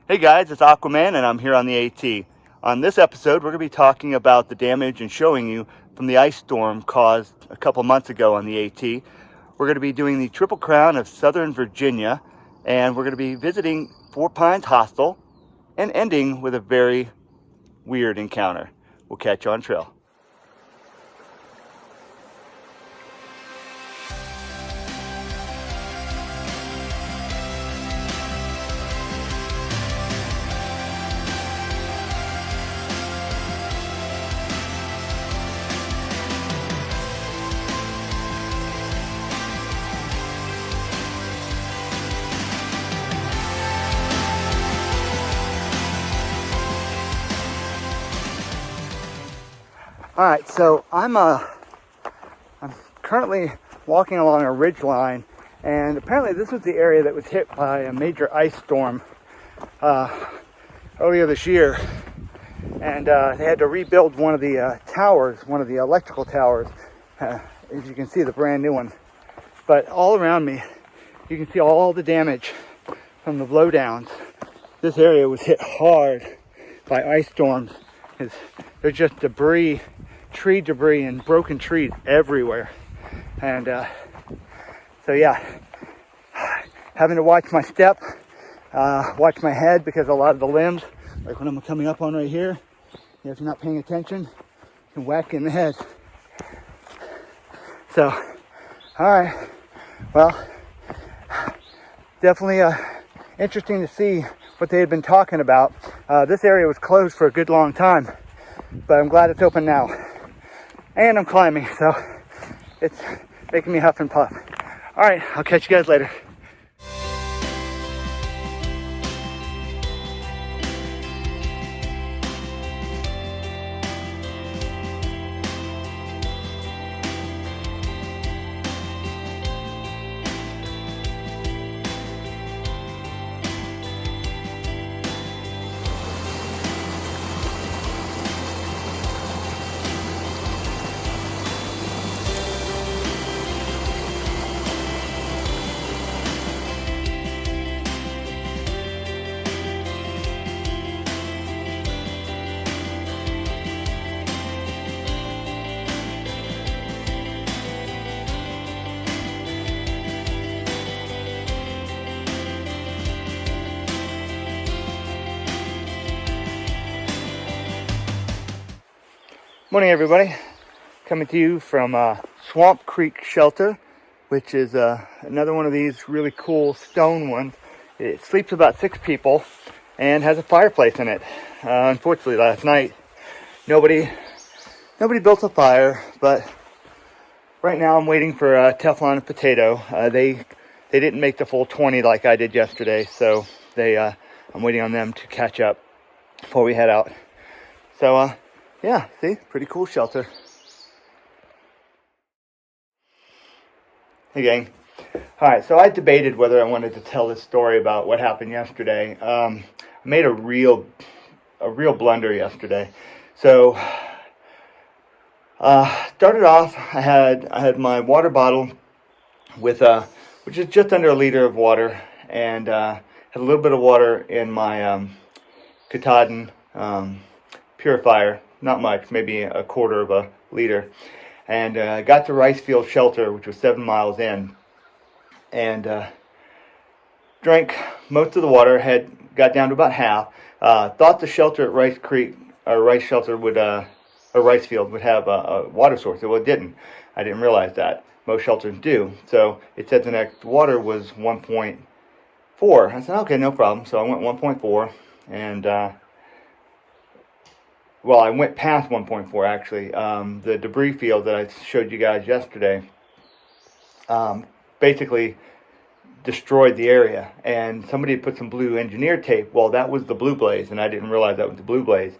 Hey guys, it's Aquaman and I'm here on the AT. On this episode, we're going to be talking about the damage and showing you from the ice storm caused a couple months ago on the AT. We're going to be doing the Triple Crown of Southern Virginia, and we're going to be visiting Four Pines Hostel and ending with a very weird encounter. We'll catch you on trail. All right, so I'm currently walking along a ridgeline, and apparently this was the area that was hit by a major ice storm earlier this year, and they had to rebuild one of the towers, one of the electrical towers. As you can see, the brand new one. But all around me, you can see all the damage from the blowdowns. This area was hit hard by ice storms. There's just debris, tree debris and broken trees everywhere. And so yeah, having to watch my step, watch my head, because a lot of the limbs, like when I'm coming up on right here, if you're not paying attention, you can whack you in the head. So, all right, well, definitely interesting to see what they had been talking about. This area was closed for a good long time, but I'm glad it's open now. And I'm climbing, so it's making me huff and puff. All right, I'll catch you guys later. Morning, everybody. Coming to you from Swamp Creek Shelter, which is another one of these really cool stone ones. It sleeps about 6 people and has a fireplace in it. Unfortunately, last night nobody built a fire, but right now I'm waiting for Teflon and Potato. They didn't make the full 20 like I did yesterday, so I'm waiting on them to catch up before we head out. So yeah, see, pretty cool shelter. Hey gang. Alright, so I debated whether I wanted to tell this story about what happened yesterday. I made a real blunder yesterday. So started off, I had my water bottle with which is just under a liter of water, and had a little bit of water in my Katahdin purifier. Not much, maybe a quarter of a liter, and got to Ricefield Shelter, which was 7 miles in, and drank most of the water. Got down to about half. Thought the shelter at Rice Creek or Rice Shelter would or Ricefield would have a water source. Well, it didn't. I didn't realize that. Most shelters do. So it said the next water was 1.4. I said, okay, no problem. So I went 1.4, and well, I went past 1.4 actually. The debris field that I showed you guys yesterday basically destroyed the area, and somebody had put some blue engineer tape. Well, that was the blue blaze, and I didn't realize that was the blue blaze,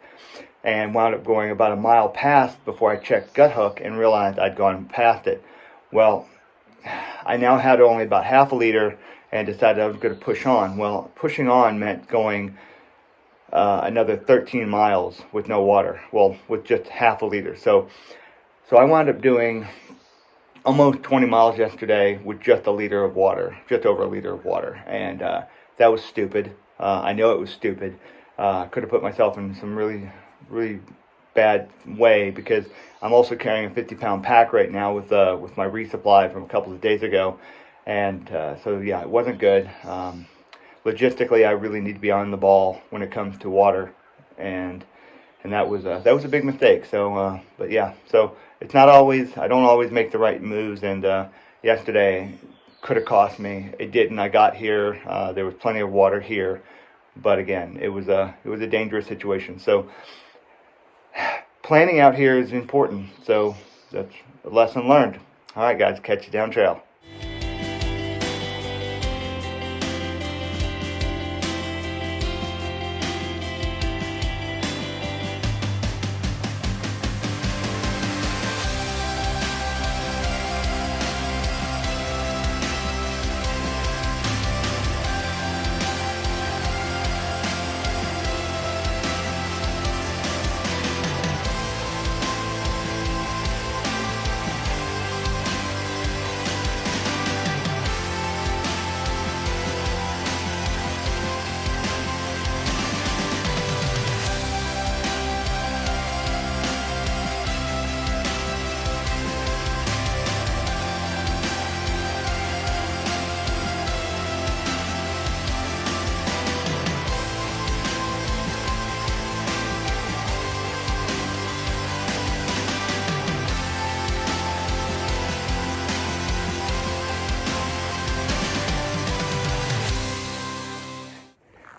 and wound up going about a mile past before I checked gut hook and realized I'd gone past it. Well, I now had only about half a liter and decided I was going to push on. Well, pushing on meant going another 13 miles with no water. Well, with just half a liter. So I wound up doing almost 20 miles yesterday with just a liter of water, just over a liter of water, and that was stupid. I know it was stupid. Could have put myself in some really, really bad way, because I'm also carrying a 50-pound pack right now with my resupply from a couple of days ago, and so yeah, it wasn't good. Logistically, I really need to be on the ball when it comes to water, and that was a big mistake. So, but yeah, so it's not always, I don't always make the right moves, and yesterday could have cost me. It didn't. I got here. There was plenty of water here, but again, it was a dangerous situation. So planning out here is important. So that's a lesson learned. All right, guys, catch you down trail.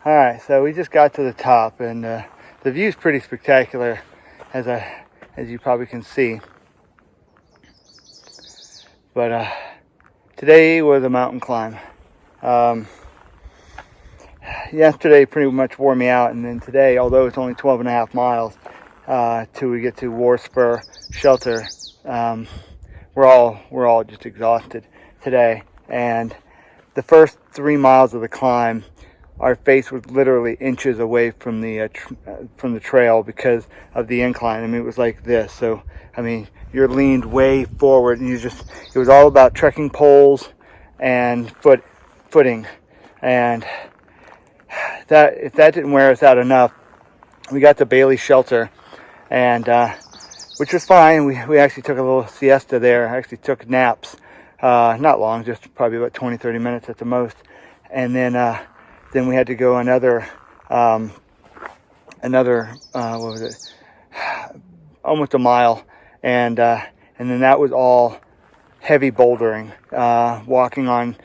Alright, so we just got to the top, and the view's pretty spectacular, as you probably can see. But today was a mountain climb. Yesterday pretty much wore me out, and then today, although it's only 12.5 miles till we get to Pickle Shelter, we're all just exhausted today. And the first 3 miles of the climb, our face was literally inches away from the trail because of the incline. I mean, it was like this. So, I mean, you're leaned way forward, and it was all about trekking poles and footing. And that, if that didn't wear us out enough, we got to Bailey Shelter, and which was fine. We actually took a little siesta there. I actually took naps, not long, just probably about 20-30 minutes at the most. And then we had to go another what was it, almost a mile, and then that was all heavy bouldering, walking on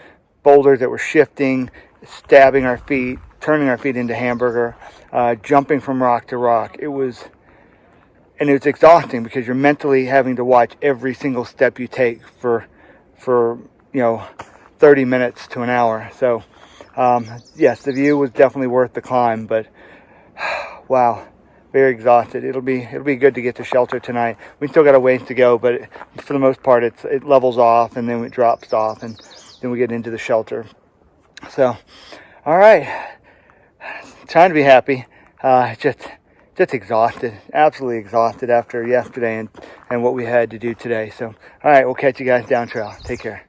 boulders that were shifting, stabbing our feet, turning our feet into hamburger, jumping from rock to rock. It was exhausting, because you're mentally having to watch every single step you take for 30 minutes to an hour. So yes, the view was definitely worth the climb, but wow, very exhausted. It'll be good to get to shelter tonight. We still got a ways to go, but for the most part, it levels off, and then it drops off, and then we get into the shelter. So, all right, trying to be happy. Just exhausted, absolutely exhausted after yesterday and what we had to do today. So, all right, we'll catch you guys down trail. Take care.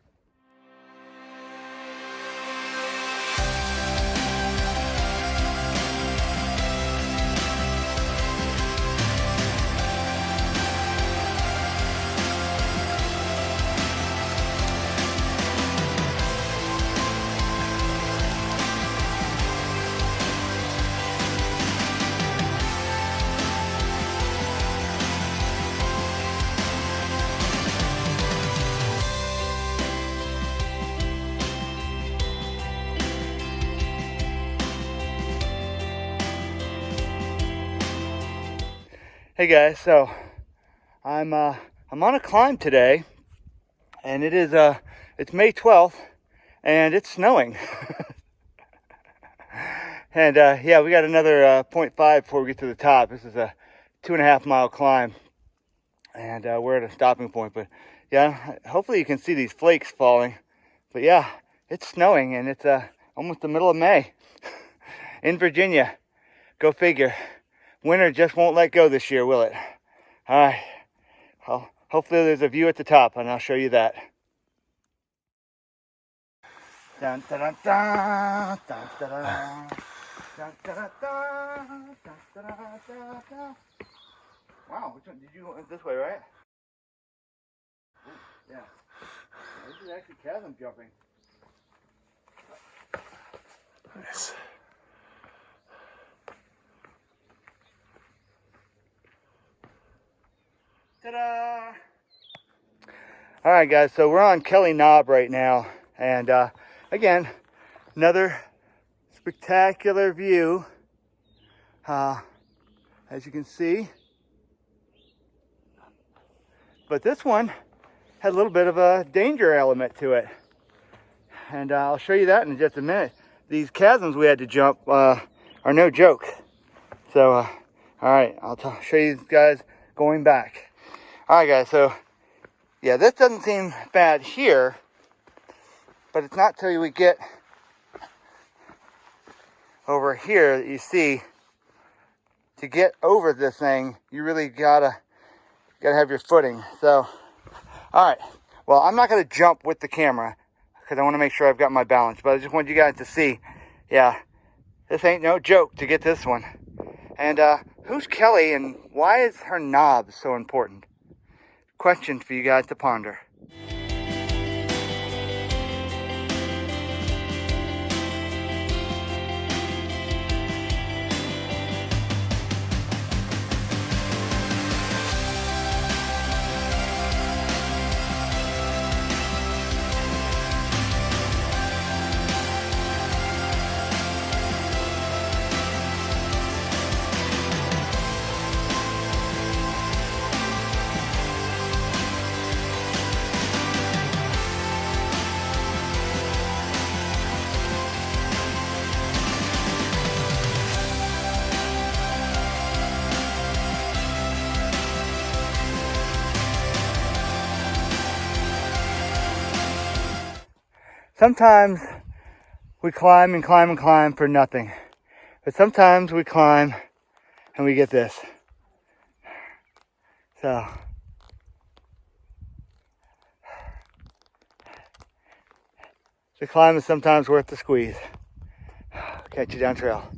Hey guys, so I'm on a climb today, and it's May 12th, and it's snowing. And yeah, we got another 0.5 before we get to the top. This is a 2.5 mile climb, and we're at a stopping point. But yeah, hopefully you can see these flakes falling. But yeah, it's snowing, and it's almost the middle of May in Virginia. Go figure. Winter just won't let go this year, will it? All right. Well, hopefully there's a view at the top, and I'll show you that. Dun, dun, dun, dun, dun, dun, dun. Wow, which one did you go this way, right? Ooh, yeah. This is actually chasm jumping. Nice. Ta-da! All right, guys, so we're on Kelly Knob right now. And again, another spectacular view. As you can see. But this one had a little bit of a danger element to it. And I'll show you that in just a minute. These chasms we had to jump are no joke. So, all right, I'll show you guys going back. All right, guys, so yeah, this doesn't seem bad here, but it's not till we get over here that you see, to get over this thing, you really gotta have your footing. So, all right, well, I'm not gonna jump with the camera because I want to make sure I've got my balance, but I just want you guys to see, yeah, this ain't no joke to get this one. And who's Kelly and why is her knob so important? Question for you guys to ponder. Sometimes we climb and climb and climb for nothing. But sometimes we climb and we get this. So, the climb is sometimes worth the squeeze. Catch you down trail.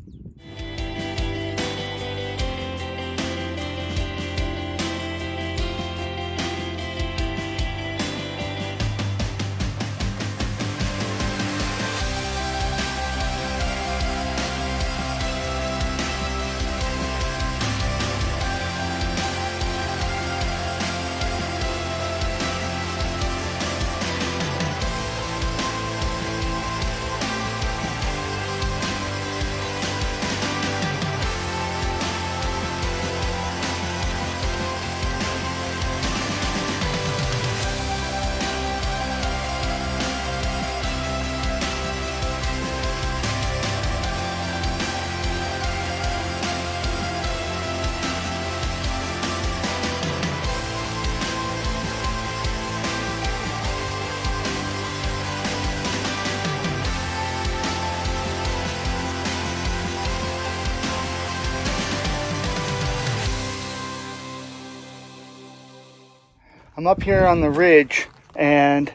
I'm up here on the ridge, and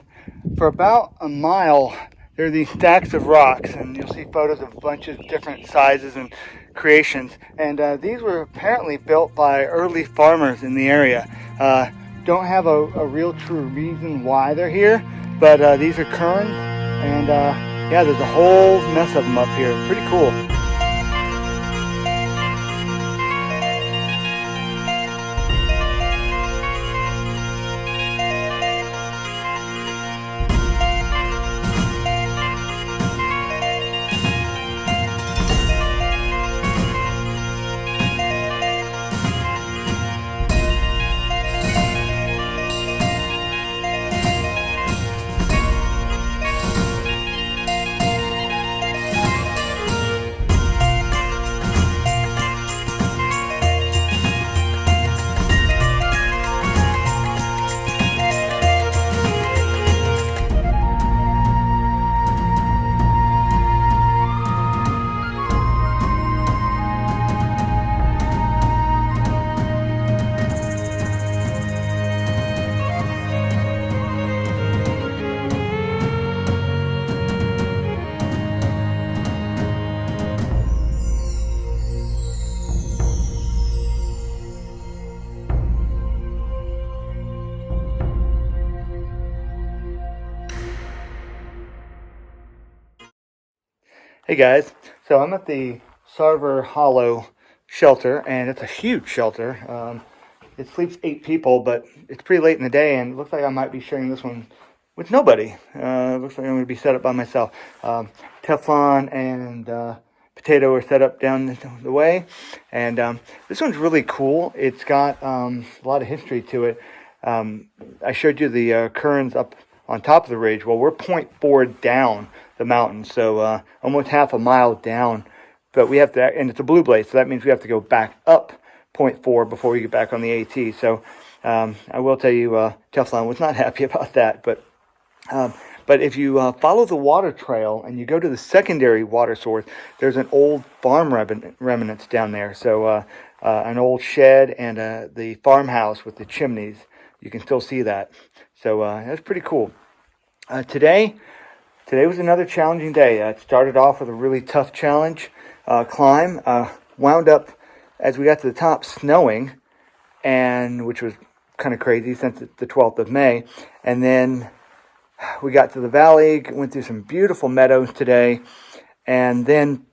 for about a mile there are these stacks of rocks, and you'll see photos of a bunch of different sizes and creations, and these were apparently built by early farmers in the area. Don't have a real true reason why they're here, but these are cairns, and yeah, there's a whole mess of them up here. Pretty cool. Hey guys, so I'm at the Sarver Hollow shelter, and it's a huge shelter. It sleeps 8 people, but it's pretty late in the day, and it looks like I might be sharing this one with nobody. It looks like I'm going to be set up by myself. Teflon and potato are set up down the way, and this one's really cool. It's got a lot of history to it. I showed you the cairns up on top of the ridge. Well, we're 0.4 down the mountain, so almost half a mile down. But we have to, and it's a blue blaze, so that means we have to go back up 0.4 before we get back on the AT. So I will tell you, Teflon was not happy about that. But if you follow the water trail and you go to the secondary water source, there's an old farm remnants down there. So an old shed and the farmhouse with the chimneys. You can still see that. So that's pretty cool. Today was another challenging day. It started off with a really tough challenge climb. Wound up, as we got to the top, snowing, and which was kind of crazy since it's the 12th of May. And then we got to the valley, went through some beautiful meadows today. And then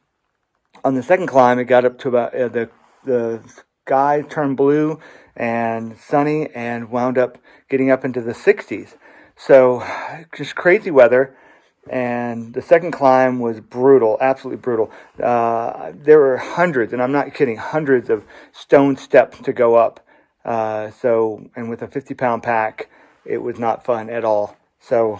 on the second climb, it got up to about the sky turned blue and sunny, and wound up getting up into the 60s. So just crazy weather. And the second climb was brutal, absolutely brutal. There were hundreds, and I'm not kidding, hundreds of stone steps to go up. And with a 50-pound pack, it was not fun at all. So,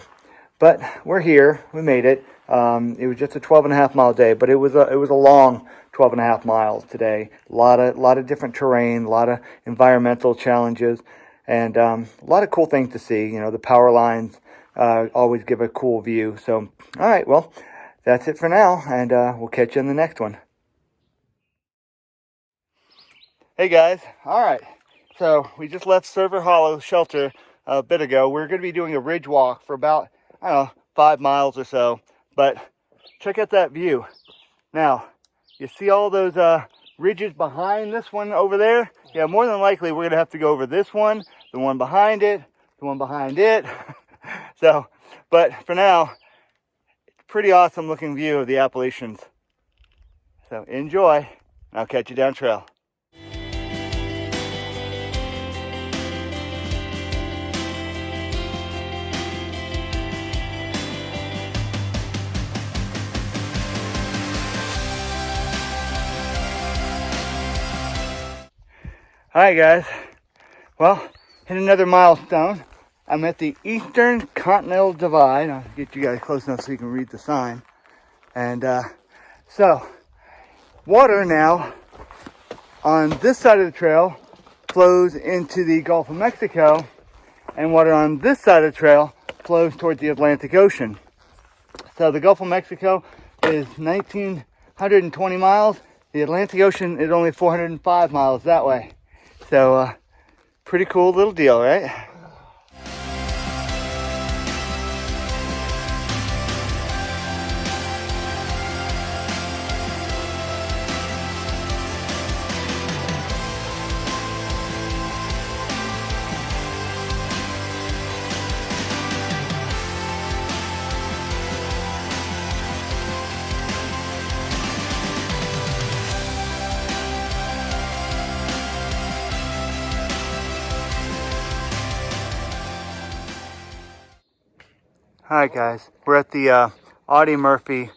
but we're here. We made it. It was just a 12.5-mile day, but it was a long 12.5 miles today. A lot of different terrain, a lot of environmental challenges, and a lot of cool things to see. You know, the power lines always give a cool view. So, all right, well, that's it for now, and we'll catch you in the next one. Hey guys, all right. So we just left Sarver Hollow shelter a bit ago. We're going to be doing a ridge walk for about, 5 miles or so. But check out that view. Now, you see all those ridges behind this one over there? Yeah, more than likely we're going to have to go over this one, the one behind it, the one behind it. So, but for now, it's a pretty awesome looking view of the Appalachians. So enjoy, and I'll catch you down trail. Alright guys, well, hit another milestone. I'm at the Eastern Continental Divide. I'll get you guys close enough so you can read the sign. And so, water now on this side of the trail flows into the Gulf of Mexico, and water on this side of the trail flows towards the Atlantic Ocean. So the Gulf of Mexico is 1,920 miles. The Atlantic Ocean is only 405 miles that way. So, pretty cool little deal, right? Alright guys, we're at the Audie Murphy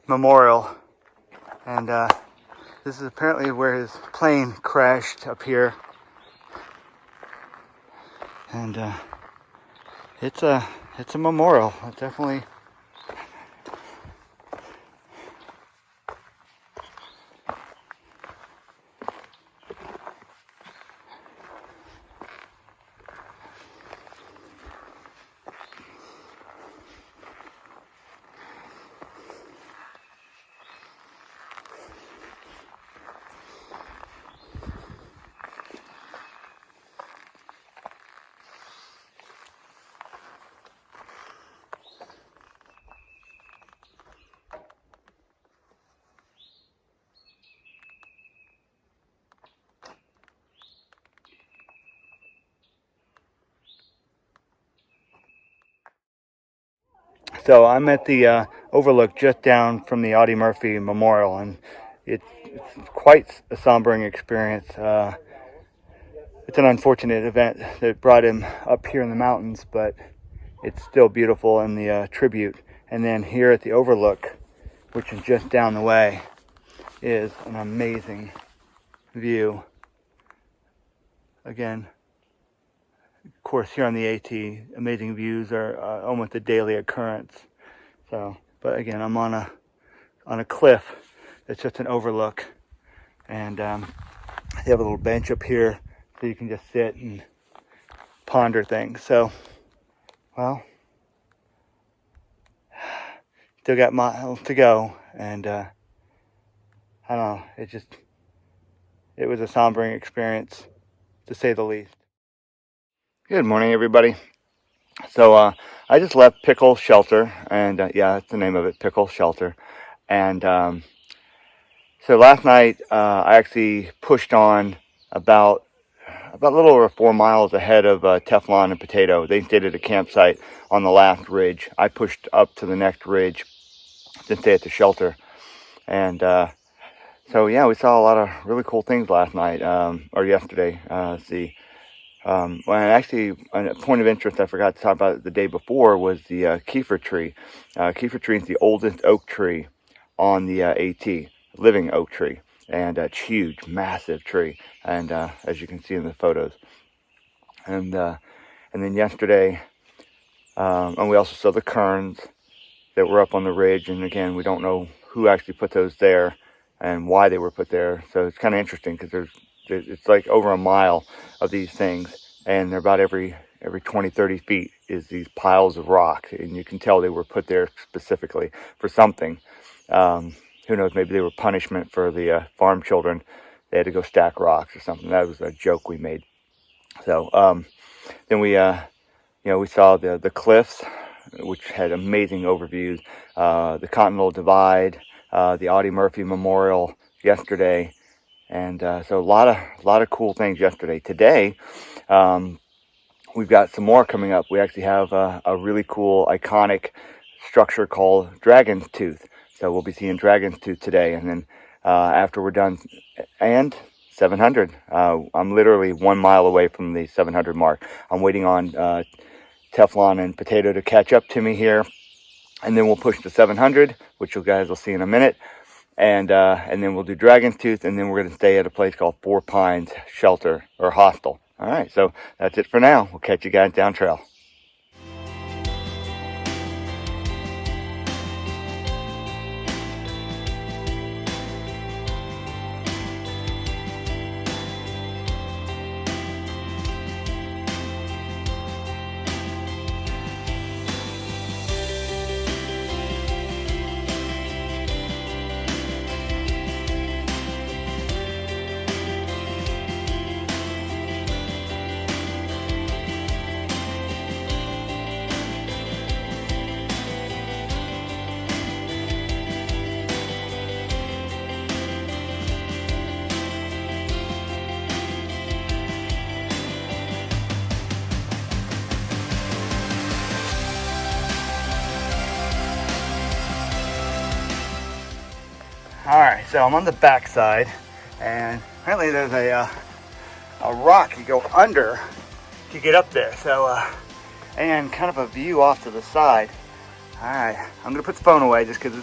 Memorial, and this is apparently where his plane crashed up here, and it's a memorial. It's definitely So I'm at the Overlook just down from the Audie Murphy Memorial, and it's quite a sombering experience. It's an unfortunate event that brought him up here in the mountains, but it's still beautiful in the tribute. And then here at the Overlook, which is just down the way, is an amazing view. Again, of course, here on the AT, amazing views are almost a daily occurrence. So, but again, I'm on a cliff that's just an overlook, and they have a little bench up here so you can just sit and ponder things. So, well, still got miles to go, and I don't know, it was a sombering experience, to say the least. Good morning, everybody. So I just left Pickle Shelter, and yeah, that's the name of it, Pickle Shelter. And so last night I actually pushed on about a little over 4 miles ahead of Teflon and Potato. They stayed at a campsite on the last ridge. I pushed up to the next ridge to stay at the shelter. And so yeah, we saw a lot of really cool things last night, or yesterday. Well, actually, a point of interest I forgot to talk about the day before was the kefir tree. Kefir tree is the oldest oak tree on the AT, living oak tree. And it's huge, massive tree, and as you can see in the photos. And then yesterday, and we also saw the kerns that were up on the ridge. And again, we don't know who actually put those there and why they were put there. So it's kind of interesting because it's like over a mile of these things, and they're about every 20, 30 feet is these piles of rock, and you can tell they were put there specifically for something. Who knows, maybe they were punishment for the farm children. They had to go stack rocks or something. That was a joke we made. So then we saw the cliffs, which had amazing overviews, the Continental Divide, the Audie Murphy Memorial yesterday, and so a lot of cool things yesterday. Today, we've got some more coming up. We actually have a really cool, iconic structure called Dragon's Tooth. So we'll be seeing Dragon's Tooth today, and then after we're done, and 700. I'm literally 1 mile away from the 700 mark. I'm waiting on Teflon and Potato to catch up to me here, and then we'll push to 700, which you guys will see in a minute, and then we'll do Dragon's Tooth, and then we're going to stay at a place called Four Pines Shelter or Hostel. All right, so that's it for now. We'll catch you guys down trail. All right, so I'm on the back side, and apparently there's a rock you go under to get up there. So, and kind of a view off to the side. All right, I'm gonna put the phone away just because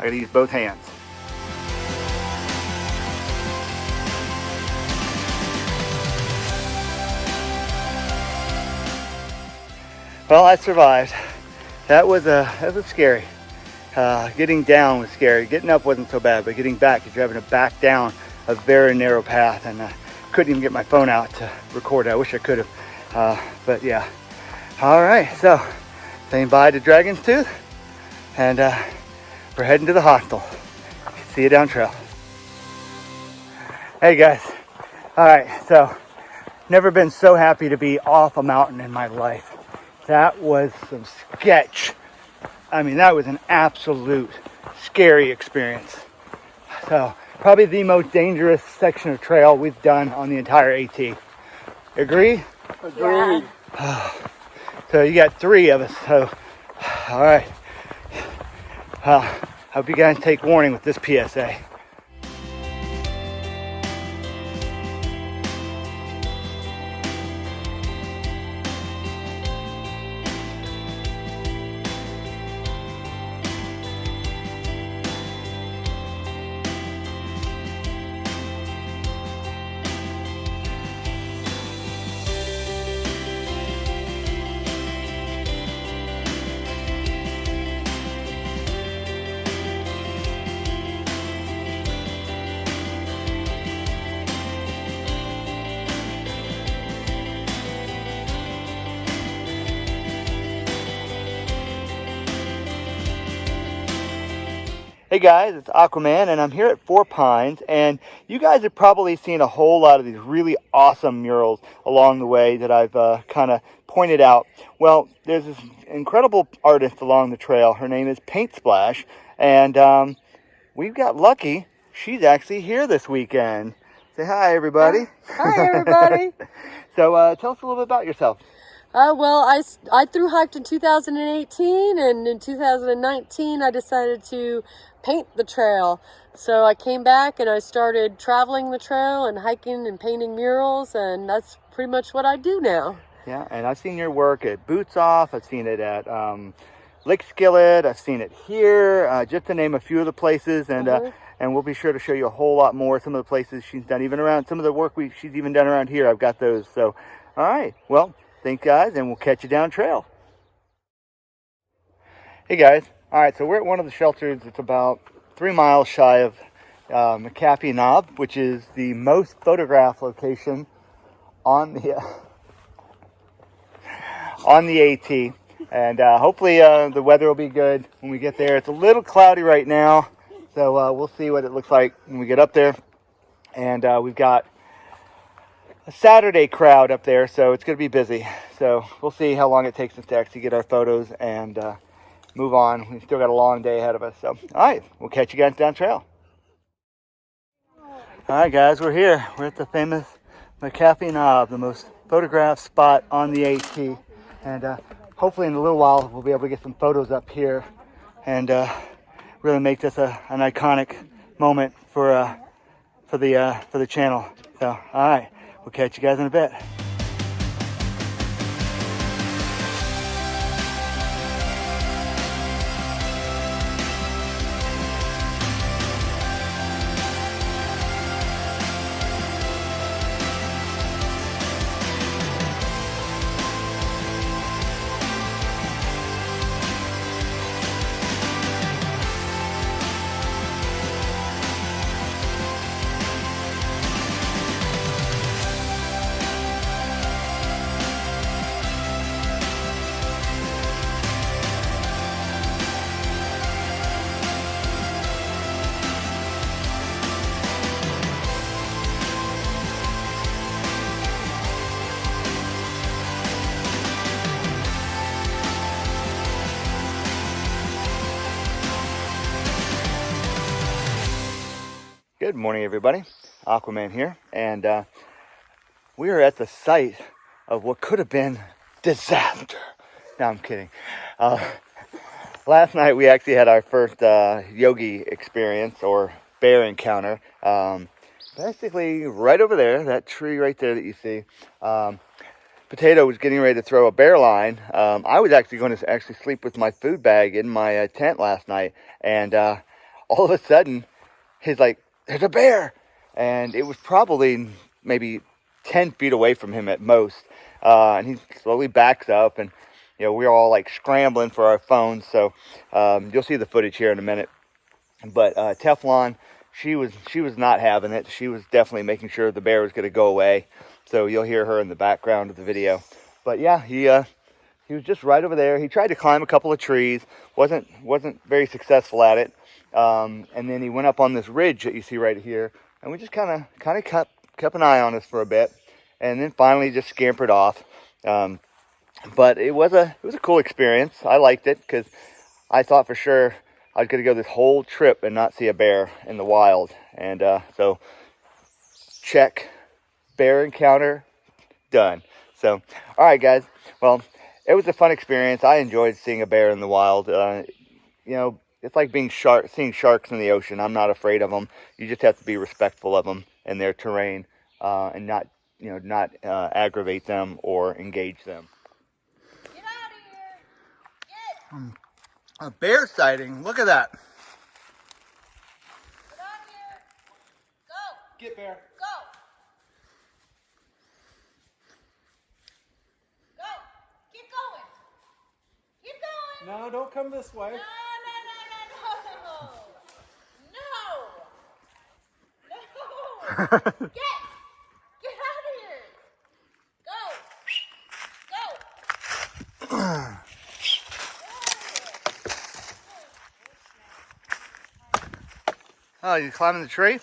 I gotta use both hands. Well, I survived. That was scary. Getting down was scary. Getting up wasn't so bad, but getting back, because you're having to back down a very narrow path, and couldn't even get my phone out to record it. I wish I could have, but yeah. All right, so saying bye to Dragon's Tooth, and we're heading to the hostel. See you down trail. Hey guys. All right, so never been so happy to be off a mountain in my life. That was some sketch. I mean, that was an absolute scary experience. So, probably the most dangerous section of trail we've done on the entire AT. Agree? Agreed. Yeah. So, you got 3 of us. So, all right. Hope you guys take warning with this PSA. Hey guys, it's Aquaman, and I'm here at Four Pines, and you guys have probably seen a whole lot of these really awesome murals along the way that I've kind of pointed out. Well, there's this incredible artist along the trail. Her name is Paint Splash, and we've got lucky. She's actually here this weekend. Say hi, everybody. Hi, everybody. So tell us a little bit about yourself. Well, I thru hiked in 2018, and in 2019 I decided to paint the trail. So I came back and I started traveling the trail and hiking and painting murals, and that's pretty much what I do now. Yeah, and I've seen your work at Boots Off. I've seen it at Lick Skillet. I've seen it here, just to name a few of the places, and we'll be sure to show you a whole lot more. Some of the places she's done, even around some of the work she's even done around here. I've got those. So, all right, well, thanks guys, and we'll catch you down trail. Hey guys, all right, so we're at one of the shelters. It's about 3 miles shy of McAfee Knob, which is the most photographed location on the AT, and hopefully the weather will be good when we get there. It's a little cloudy right now, so we'll see what it looks like when we get up there. And we've got a Saturday crowd up there, so it's going to be busy. So we'll see how long it takes us to actually get our photos and move on. We've still got a long day ahead of us. So, all right, we'll catch you guys down trail. All right, guys, we're here. We're at the famous McAfee Knob, the most photographed spot on the AT. And hopefully in a little while, we'll be able to get some photos up here and really make this an iconic moment for the channel. So, all right, we'll catch you guys in a bit. Good morning, everybody. Aquaman here, and we are at the site of what could have been disaster. No, I'm kidding. Last night we actually had our first yogi experience or bear encounter. Basically, right over there, that tree right there that you see. Potato was getting ready to throw a bear line. I was actually going to sleep with my food bag in my tent last night, and all of a sudden, he's like, "There's a bear!" And it was probably maybe 10 feet away from him at most. And he slowly backs up, and we're all like scrambling for our phones. So you'll see the footage here in a minute. But Teflon, she was not having it. She was definitely making sure the bear was going to go away. So you'll hear her in the background of the video. But yeah, he was just right over there. He tried to climb a couple of trees. Wasn't very successful at it. And then he went up on this ridge that you see right here, and we just kind of kept an eye on us for a bit, and then finally just scampered off. But it was a cool experience. I liked it because I thought for sure I was going to go this whole trip and not see a bear in the wild. And so check, bear encounter, done. So, all right, guys. Well, it was a fun experience. I enjoyed seeing a bear in the wild. it's like seeing sharks in the ocean. I'm not afraid of them. You just have to be respectful of them and their terrain, and not, not aggravate them or engage them. Get out of here! Get! A bear sighting. Look at that. Get out of here! Go! Get bear. Go! Go! Keep going! Keep going! No, don't come this way. No, no, no, no, no! No! No! Get out of here! Go! Go! Oh, you climbing the tree?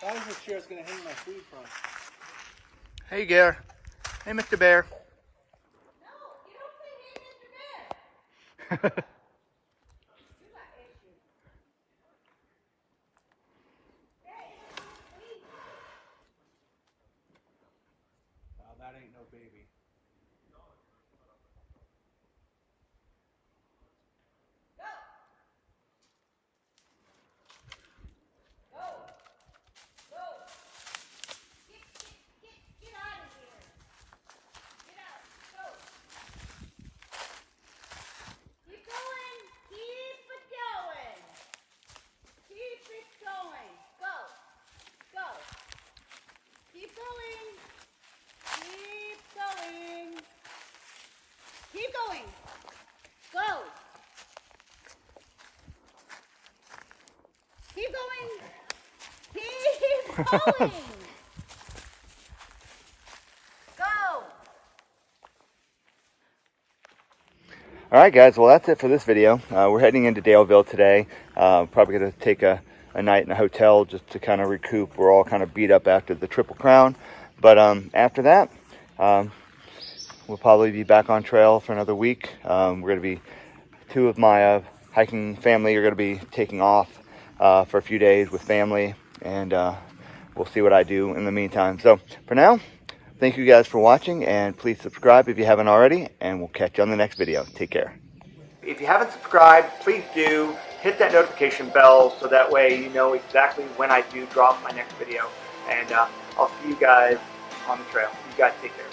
That is the chair I was going to hang my food from. Hey, Gare. Hey, Mr. Bear. No, you don't say hey, Mr. Bear. You got issues. Oh, that ain't no baby. Get out of here. Get out. Go. Keep going. Keep it going. Keep it going. Go. Go. Keep going. Keep going. Keep going. Go. Keep going. Keep going. Go. All right, guys. Well, that's it for this video. We're heading into Daleville today. Probably going to take a night in a hotel just to kind of recoup. We're all kind of beat up after the Triple Crown. But after that, we'll probably be back on trail for another week. We're going to be, two of my hiking family are going to be taking off for a few days with family. And we'll see what I do in the meantime. So for now, thank you guys for watching, and please subscribe if you haven't already, and we'll catch you on the next video. Take care. If you haven't subscribed, please do hit that notification bell so that way you know exactly when I do drop my next video. And I'll see you guys on the trail. You guys take care.